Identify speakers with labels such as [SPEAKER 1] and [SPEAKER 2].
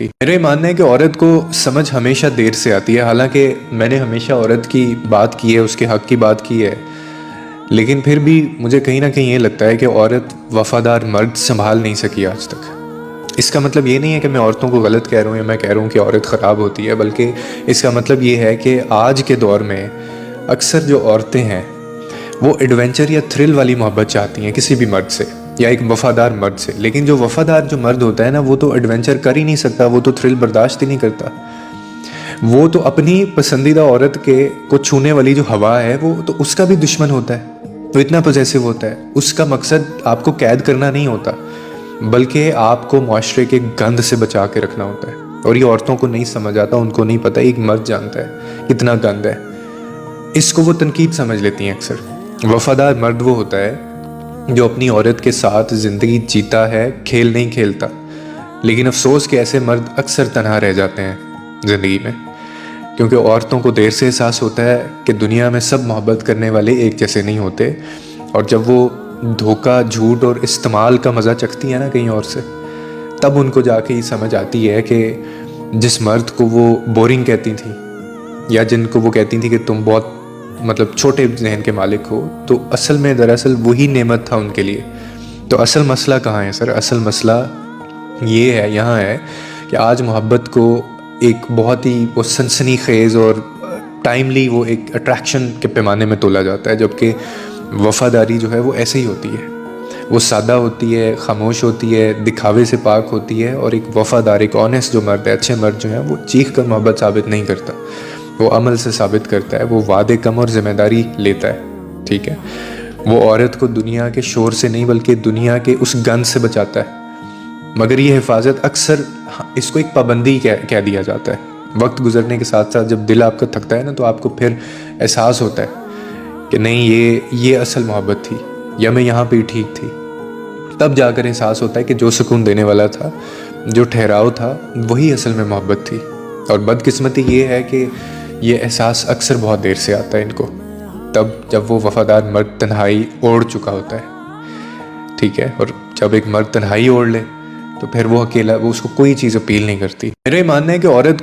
[SPEAKER 1] کرتی. میرا یہ ماننا ہے کہ عورت کو سمجھ ہمیشہ دیر سے آتی ہے. حالانکہ میں نے ہمیشہ عورت کی بات کی ہے, اس کے حق کی بات کی ہے, لیکن پھر بھی مجھے کہیں نہ کہیں یہ لگتا ہے کہ عورت وفادار مرد سنبھال نہیں سکی آج تک. اس کا مطلب یہ نہیں ہے کہ میں عورتوں کو غلط کہہ رہا ہوں یا میں کہہ رہا ہوں کہ عورت خراب ہوتی ہے, بلکہ اس کا مطلب یہ ہے کہ آج کے دور میں اکثر جو عورتیں ہیں وہ ایڈونچر یا تھرل والی محبت چاہتی ہیں کسی بھی مرد سے یا ایک وفادار مرد سے. لیکن جو وفادار جو مرد ہوتا ہے نا, وہ تو ایڈونچر کر ہی نہیں سکتا, وہ تو تھرل برداشت ہی نہیں کرتا. وہ تو اپنی پسندیدہ عورت کے کو چھونے والی جو ہوا ہے وہ تو اس کا بھی دشمن ہوتا ہے. وہ اتنا پوزیسو ہوتا ہے. اس کا مقصد آپ کو قید کرنا نہیں ہوتا, بلکہ آپ کو معاشرے کے گند سے بچا کے رکھنا ہوتا ہے. اور یہ عورتوں کو نہیں سمجھ آتا, ان کو نہیں پتہ, ایک مرد جانتا ہے کتنا گند ہے. اس کو وہ تنقید سمجھ لیتی ہیں اکثر. وفادار مرد وہ ہوتا ہے جو اپنی عورت کے ساتھ زندگی جیتا ہے, کھیل نہیں کھیلتا. لیکن افسوس کہ ایسے مرد اکثر تنہا رہ جاتے ہیں زندگی میں, کیونکہ عورتوں کو دیر سے احساس ہوتا ہے کہ دنیا میں سب محبت کرنے والے ایک جیسے نہیں ہوتے. اور جب وہ دھوکہ, جھوٹ اور استعمال کا مزہ چکھتی ہیں نا کہیں اور سے, تب ان کو جا کے یہ سمجھ آتی ہے کہ جس مرد کو وہ بورنگ کہتی تھیں یا جن کو وہ کہتی تھیں کہ تم بہت چھوٹے ذہن کے مالک ہو, تو اصل میں دراصل وہی نعمت تھا ان کے لیے. تو اصل مسئلہ کہاں ہے سر؟ اصل مسئلہ یہ ہے, یہاں ہے کہ آج محبت کو ایک بہت ہی وہ سنسنی خیز اور ٹائملی وہ ایک اٹریکشن کے پیمانے میں تولا جاتا ہے, جبکہ وفاداری جو ہے وہ ایسے ہی ہوتی ہے. وہ سادہ ہوتی ہے, خاموش ہوتی ہے, دکھاوے سے پاک ہوتی ہے. اور ایک وفادار, ایک آنیسٹ جو مرد ہے, اچھے مرد جو ہیں, وہ چیخ کر محبت ثابت نہیں کرتا, وہ عمل سے ثابت کرتا ہے. وہ وعدے کم اور ذمہ داری لیتا ہے. ٹھیک ہے, وہ عورت کو دنیا کے شور سے نہیں بلکہ دنیا کے اس گند سے بچاتا ہے. مگر یہ حفاظت اکثر اس کو ایک پابندی کہہ دیا جاتا ہے. وقت گزرنے کے ساتھ ساتھ جب دل آپ کا تھکتا ہے نا, تو آپ کو پھر احساس ہوتا ہے کہ نہیں, یہ اصل محبت تھی, یا میں یہاں پہ ہی ٹھیک تھی. تب جا کر احساس ہوتا ہے کہ جو سکون دینے والا تھا, جو ٹھہراؤ تھا, وہی اصل میں محبت تھی. اور بدقسمتی یہ ہے کہ یہ احساس اکثر بہت دیر سے آتا ہے ان کو, تب جب وہ وفادار مرد تنہائی اوڑھ چکا ہوتا ہے. ٹھیک ہے, اور جب ایک مرد تنہائی اوڑھ لے تو پھر وہ اکیلا, وہ اس کو کوئی چیز اپیل نہیں کرتی. میرا یہ ماننا ہے کہ عورت